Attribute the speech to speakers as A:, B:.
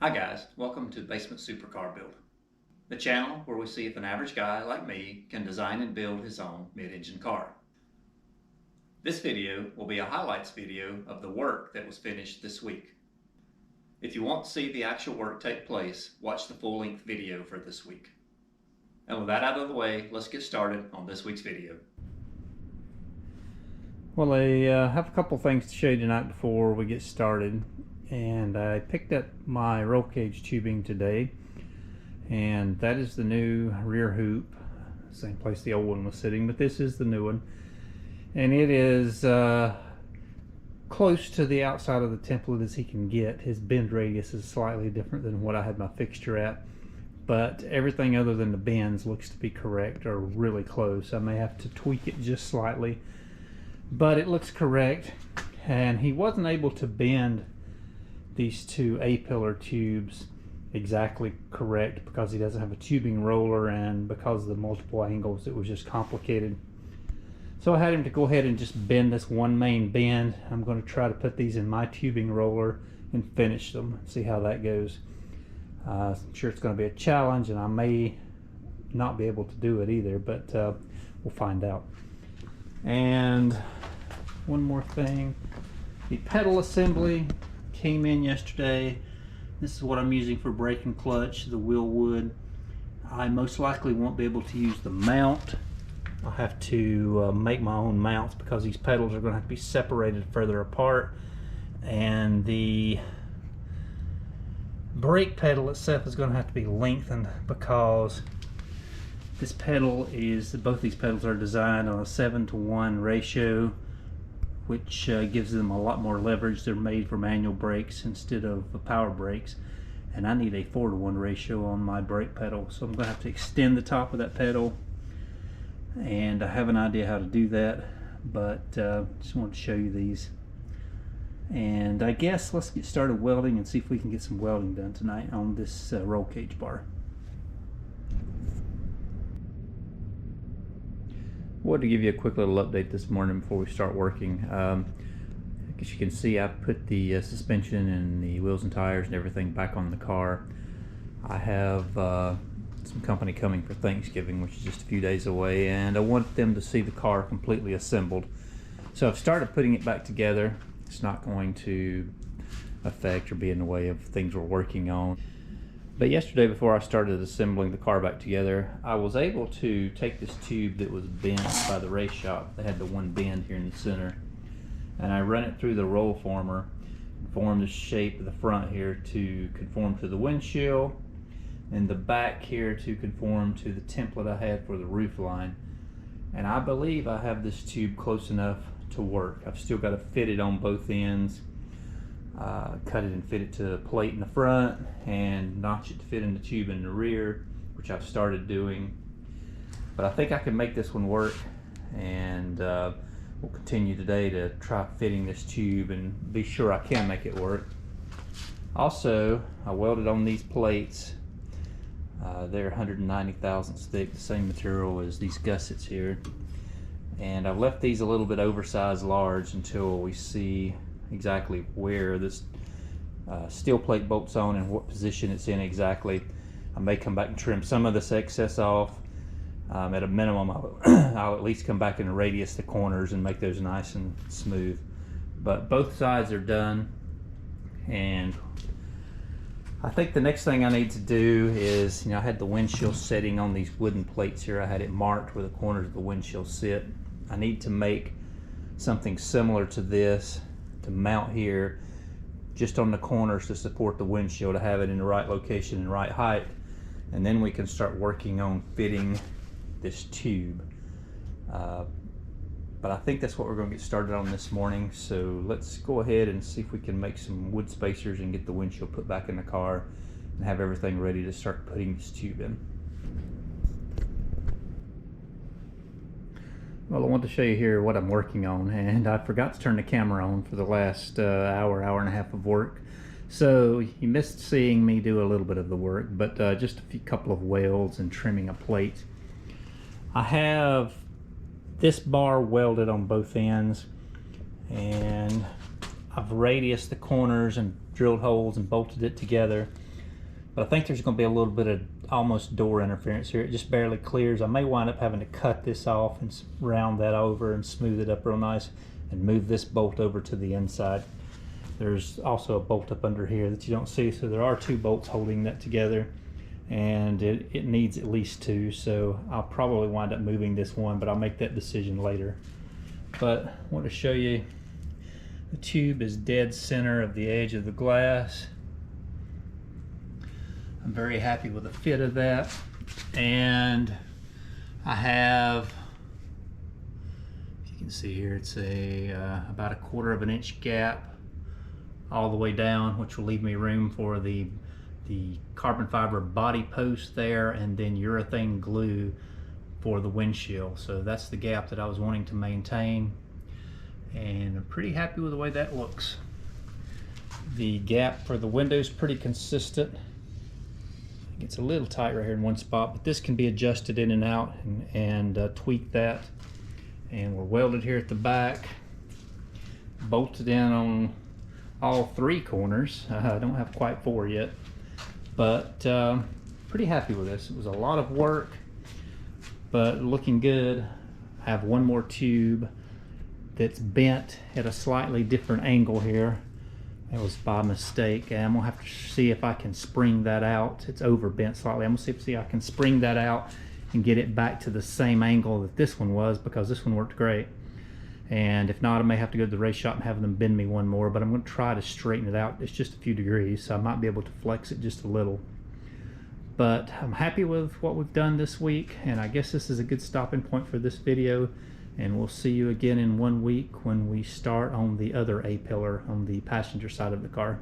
A: Hi guys, welcome to Basement Supercar Build, the channel where we see if an average guy like me can design and build his own mid-engine car. This video will be a highlights video of the work that was finished this week. If you want to see the actual work take place, watch the full-length video for this week. And with that out of the way, let's get started on this week's video.
B: Well, I have a couple things to show you tonight before we get started. And I picked up my roll cage tubing today, and that is the new rear hoop, same place the old one was sitting, but this is the new one, and it is close to the outside of the template as he can get. His bend radius is slightly different than what I had my fixture at, but everything other than the bends looks to be correct or really close. I may have to tweak it just slightly, but it looks correct. And he wasn't able to bend these two A-pillar tubes exactly correct because he doesn't have a tubing roller, and because of the multiple angles it was just complicated. So I had him to go ahead and just bend this one main bend. I'm going to try to put these in my tubing roller and finish them, see how that goes. I'm sure it's going to be a challenge, and I may not be able to do it either, but we'll find out. And one more thing, the pedal assembly came in yesterday. This is what I'm using for brake and clutch, the Wilwood. I most likely won't be able to use the mount. I'll have to make my own mounts because these pedals are going to have to be separated further apart, and the brake pedal itself is going to have to be lengthened because this pedal is, both these pedals are designed on a 7:1 ratio, which gives them a lot more leverage. They're made for manual brakes instead of power brakes, and I need a 4:1 ratio on my brake pedal, so I'm going to have to extend the top of that pedal, and I have an idea how to do that, but just wanted to show you these. And I guess let's get started welding and see if we can get some welding done tonight on this roll cage bar. I wanted to give you a quick little update this morning before we start working. As you can see, I put the suspension and the wheels and tires and everything back on the car. I have some company coming for Thanksgiving, which is just a few days away, and I want them to see the car completely assembled. So I've started putting it back together. It's not going to affect or be in the way of things we're working on. But yesterday, before I started assembling the car back together, I was able to take this tube that was bent by the race shop. They had the one bend here in the center, and I run it through the roll former and form the shape of the front here to conform to the windshield, and the back here to conform to the template I had for the roof line. And I believe I have this tube close enough to work. I've still got to fit it on both ends. Cut it and fit it to a plate in the front and notch it to fit in the tube in the rear, which I've started doing. But I think I can make this one work, and we'll continue today to try fitting this tube and be sure I can make it work. Also, I welded on these plates. They're 190 thousandths thick, the same material as these gussets here. And I've left these a little bit oversized large until we see exactly where this steel plate bolts on and what position it's in exactly. I may come back and trim some of this excess off. At a minimum, I'll at least come back and radius the corners and make those nice and smooth. But both sides are done, and I think the next thing I need to do is, I had the windshield setting on these wooden plates here. I had it marked where the corners of the windshield sit. I need to make something similar to this to mount here just on the corners to support the windshield, to have it in the right location and right height, and then we can start working on fitting this tube. But I think that's what we're going to get started on this morning, so let's go ahead and see if we can make some wood spacers and get the windshield put back in the car and have everything ready to start putting this tube in. Well, I want to show you here what I'm working on, and I forgot to turn the camera on for the last hour and a half of work. So you missed seeing me do a little bit of the work, but just a couple of welds and trimming a plate. I have this bar welded on both ends, and I've radiused the corners and drilled holes and bolted it together. but I think there's going to be a little bit of almost door interference here. It just barely clears. I may wind up having to cut this off and round that over and smooth it up real nice and move this bolt over to the inside. There's also a bolt up under here that you don't see, so there are 2 bolts holding that together, and it needs at least 2, so I'll probably wind up moving this one, but I'll make that decision later. But I want to show you the tube is dead center of the edge of the glass. I'm very happy with the fit of that, and I have, you can see here, it's about a 1/4 inch gap all the way down, which will leave me room for the carbon fiber body post there, and then urethane glue for the windshield. So that's the gap that I was wanting to maintain, and I'm pretty happy with the way that looks. The gap for the window is pretty consistent. It's a little tight right here in one spot, but this can be adjusted in and out and tweak that. And we're welded here at the back, bolted in on all 3 corners. I don't have quite 4 yet, but pretty happy with this. It was a lot of work, but looking good. I have one more tube that's bent at a slightly different angle here. It was by mistake, and I'm gonna have to see if I can spring that out. It's over bent slightly. I'm gonna see if I can spring that out and get it back to the same angle that this one was, because this one worked great. And if not, I may have to go to the race shop and have them bend me one more, but I'm gonna try to straighten it out. It's just a few degrees, so I might be able to flex it just a little. But I'm happy with what we've done this week, and I guess this is a good stopping point for this video. And we'll see you again in 1 week when we start on the other A-pillar on the passenger side of the car.